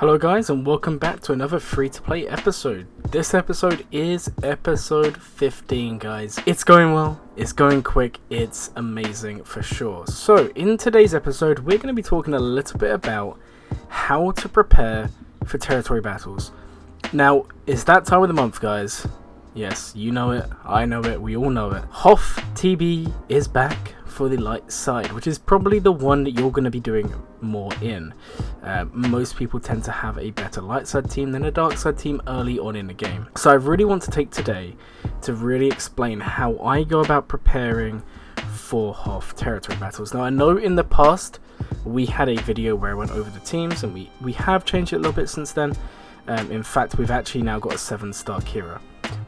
Hello guys, and welcome back to another free-to-play episode. This episode is episode 15, guys. It's going well, it's going quick, it's amazing for sure. So in today's episode, we're going to be talking a little bit about how to prepare for territory battles. Now, it's that time of the month, guys. Yes, you know it, I know it, we all know it. Hoth TB is back for the light side, which is probably the one that you're going to be doing more in. Most people tend to have a better light side team than a dark side team early on in the game. So I really want to take today to really explain how I go about preparing for Hoth territory battles. Now I know in the past we had a video where I went over the teams, and we have changed it a little bit since then. In fact, we've actually now got a 7-star Kira,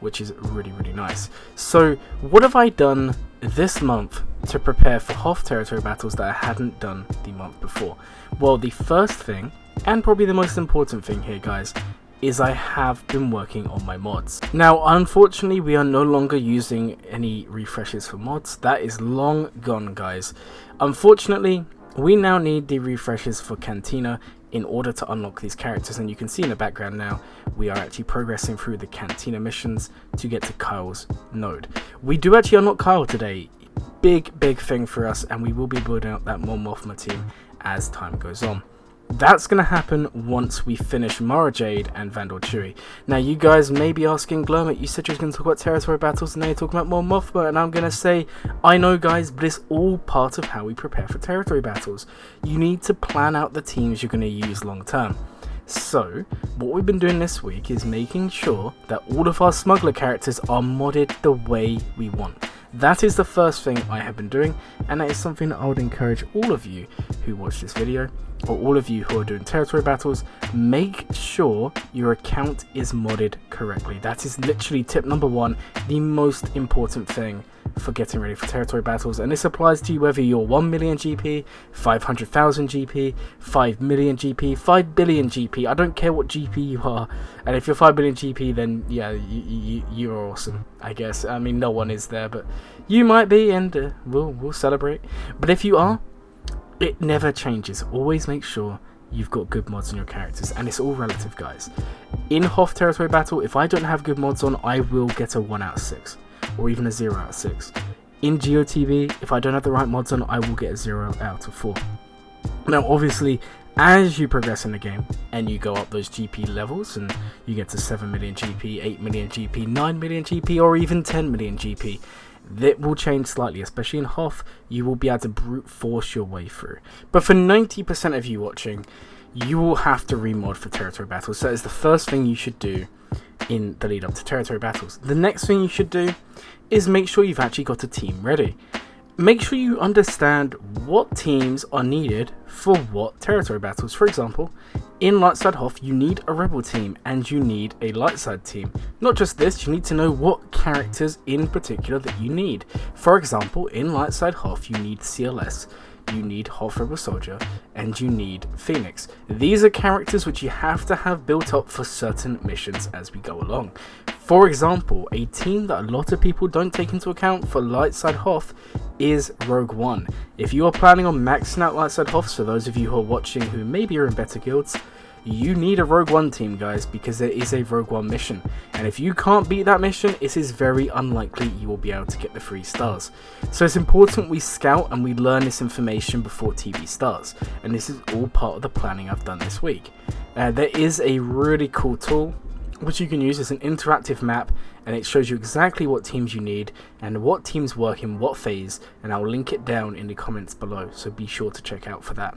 which is really nice. So what have I done this month to prepare for Hoth territory battles that I hadn't done the month before? Well, the first thing, and probably the most important thing here, guys, is I have been working on my mods. Now, unfortunately, we are no longer using any refreshes for mods. That is long gone, guys. Unfortunately, we now need the refreshes for Cantina in order to unlock these characters, and you can see in the background now we are actually progressing through the Cantina missions to get to Kyle's node. We do actually unlock Kyle today. Big thing for us, and we will be building up that Mon Mothma team as time goes on. That's going to happen once we finish Mara Jade and Vandal Chewy. Now you guys may be asking, Glurmit, you said you were going to talk about territory battles and now you're talking about Mon Mothma, and I'm going to say, I know guys, but it's all part of how we prepare for territory battles. You need to plan out the teams you're going to use long term. So what we've been doing this week is making sure that all of our smuggler characters are modded the way we want. That is the first thing I have been doing, and that is something that I would encourage all of you who watch this video, or all of you who are doing territory battles, make sure your account is modded correctly. That is literally tip number one, the most important thing for getting ready for territory battles, and this applies to you whether you're 1 million GP, 500,000 GP, 5 million GP, 5 billion GP. I don't care what GP you are, and if you're 5 billion GP, then yeah, you're awesome, I guess. I mean, no one is there, but you might be, and we'll celebrate. But if you are, it never changes. Always make sure you've got good mods on your characters, and it's all relative, guys. In Hoth territory battle, if I don't have good mods on, I will get a 1 out of 6. Or even a 0 out of 6. In GOTV, if I don't have the right mods on, I will get a 0 out of 4. Now obviously, as you progress in the game and you go up those GP levels and you get to 7 million GP, 8 million GP, 9 million GP, or even 10 million GP, that will change slightly. Especially in Hoth, you will be able to brute force your way through. But for 90% of you watching, you will have to remod for territory battles. So that is the first thing you should do in the lead up to territory battles. The next thing you should do is make sure you've actually got a team ready. Make sure you understand what teams are needed for what territory battles. For example, in Lightside Hoth, you need a rebel team and you need a lightside team. Not just this, you need to know what characters in particular that you need. For example, in Lightside Hoth, you need CLS, you need Hoth Rebel Soldier, and you need Phoenix. These are characters which you have to have built up for certain missions as we go along. For example, a team that a lot of people don't take into account for Lightside Hoth is Rogue One. If you are planning on maxing out Lightside Hoth, so those of you who are watching who maybe are in better guilds, you need a Rogue One team, guys, because there is a Rogue One mission, and if you can't beat that mission, it is very unlikely you will be able to get the 3 stars. So it's important we scout and we learn this information before TV starts, and this is all part of the planning I've done this week. There is a really cool tool which you can use as an interactive map, and it shows you exactly what teams you need and what teams work in what phase, and I'll link it down in the comments below, so be sure to check out for that.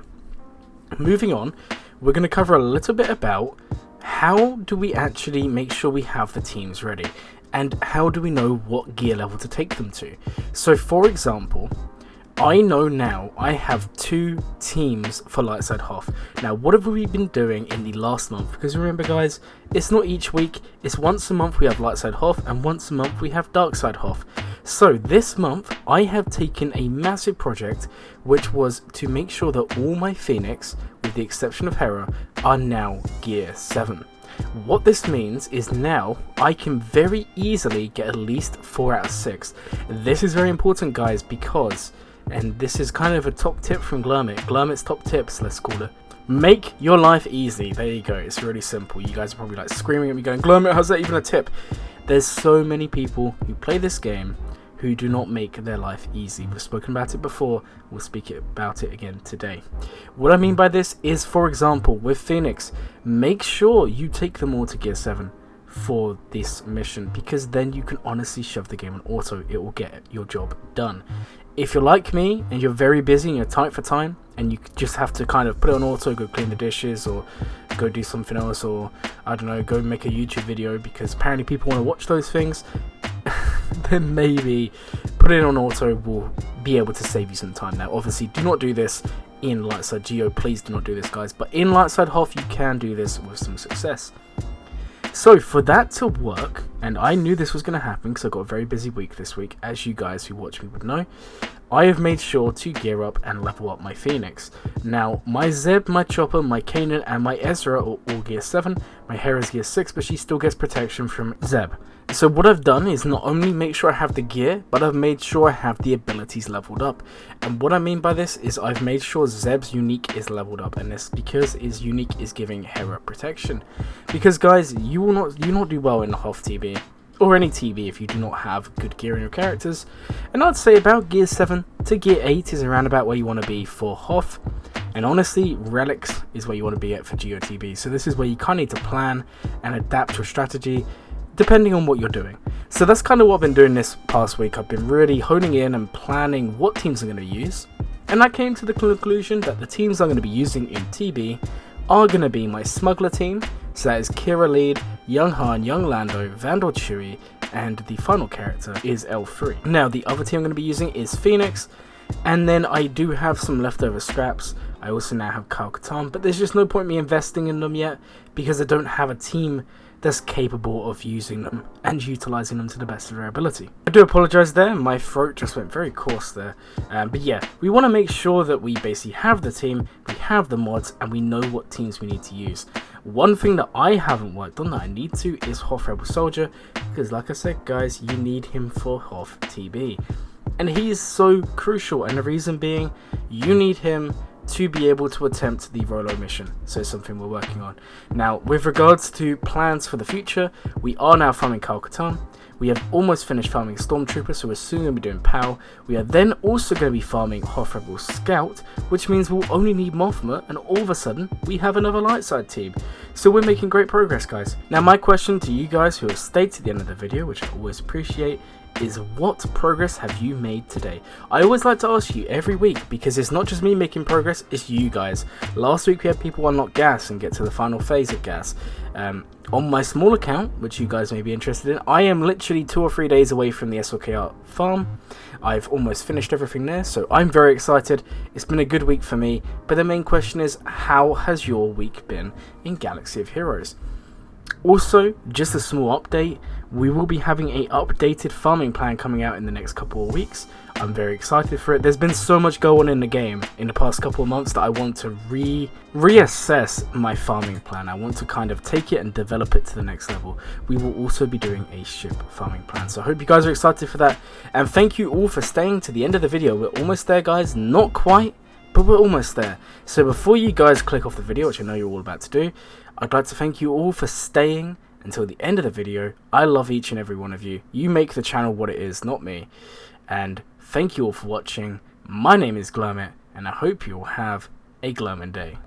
Moving on, we're going to cover a little bit about how do we actually make sure we have the teams ready, and how do we know what gear level to take them to. So for example, I know now I have 2 teams for Lightside Hoth. Now what have we been doing in the last month? Because remember guys, it's not each week, it's once a month we have Lightside Hoth and once a month we have Darkside Hoth. So this month I have taken a massive project which was to make sure that all my Phoenix, with the exception of Hera, are now gear 7. What this means is now I can very easily get at least 4 out of 6. This is very important guys, because, and this is kind of a top tip from Glurmit, Glurmit's top tips let's call it, Make your life easy. There you go. It's really simple. You guys are probably like screaming at me going, Glurmit, how's that even a tip? There's so many people who play this game who do not make their life easy. We've spoken about it before. We'll speak about it again today. What I mean by this is, for example, with Phoenix, make sure you take them all to Gear 7 for this mission, because then you can honestly shove the game on auto. It will get your job done. If you're like me and you're very busy and you're tight for time and you just have to kind of put it on auto, go clean the dishes or go do something else, or I don't know, go make a YouTube video because apparently people want to watch those things, then maybe put it on auto will be able to save you some time. Now obviously do not do this in Lightside Geo, please do not do this guys, but in Lightside Hoth you can do this with some success. So for that to work, and I knew this was going to happen because I got a very busy week this week, as you guys who watch me would know, I have made sure to gear up and level up my Phoenix. Now, my Zeb, my Chopper, my Kanan, and my Ezra are all Gear 7. My Hera's Gear 6, but she still gets protection from Zeb. So what I've done is not only make sure I have the gear, but I've made sure I have the abilities leveled up. And what I mean by this is I've made sure Zeb's unique is leveled up, and this because his unique is giving Hera protection. Because guys, you will not do well in the Hoth TB, or any TB if you do not have good gear in your characters. And I'd say about Gear 7 to Gear 8 is around about where you want to be for Hoth. And honestly, Relics is where you want to be at for GOTB. So this is where you kind of need to plan and adapt your strategy depending on what you're doing. So that's kind of what I've been doing this past week. I've been really honing in and planning what teams I'm going to use. And I came to the conclusion that the teams I'm going to be using in TB are going to be my Smuggler team. So that is Kira Lead, Young Han, Young Lando, Vandal Chewie, and the final character is L3. Now the other team I'm going to be using is Phoenix. And then I do have some leftover scraps. I also now have Kyle Katarn, but there's just no point me investing in them yet because I don't have a team that's capable of using them and utilizing them to the best of their ability. I do apologize there, my throat just went very coarse there. But yeah, we want to make sure that we basically have the team, we have the mods, and we know what teams we need to use. One thing that I haven't worked on that I need to is Hoth Rebel Soldier, because like I said guys, you need him for Hoth TB. And he is so crucial, and the reason being, you need him to be able to attempt the Rolo mission. So it's something we're working on. Now, with regards to plans for the future, we are now farming Kyle Katarn. We have almost finished farming Stormtrooper, so we're soon going to be doing POW. We are then also going to be farming Hoth Rebel Scout, which means we'll only need Mothma, and all of a sudden, we have another Lightside team. So we're making great progress, guys. Now, my question to you guys who have stayed to the end of the video, which I always appreciate, is what progress have you made today? I always like to ask you every week because it's not just me making progress, it's you guys. Last week we had people unlock gas and get to the final phase of gas. On my small account, which you guys may be interested in, I am literally 2 or 3 days away from the SLKR farm. I've almost finished everything there, so I'm very excited. It's been a good week for me, but the main question is, how has your week been in Galaxy of Heroes? Also, just a small update, we will be having an updated farming plan coming out in the next couple of weeks. I'm very excited for it. There's been so much going on in the game in the past couple of months that I want to reassess my farming plan. I want to kind of take it and develop it to the next level. We will also be doing a ship farming plan. So I hope you guys are excited for that. And thank you all for staying to the end of the video. We're almost there, guys. Not quite, but we're almost there. So before you guys click off the video, which I know you're all about to do, I'd like to thank you all for staying until the end of the video. I love each and every one of you. You make the channel what it is, not me. And thank you all for watching. My name is Glurmit, and I hope you all have a glowing day.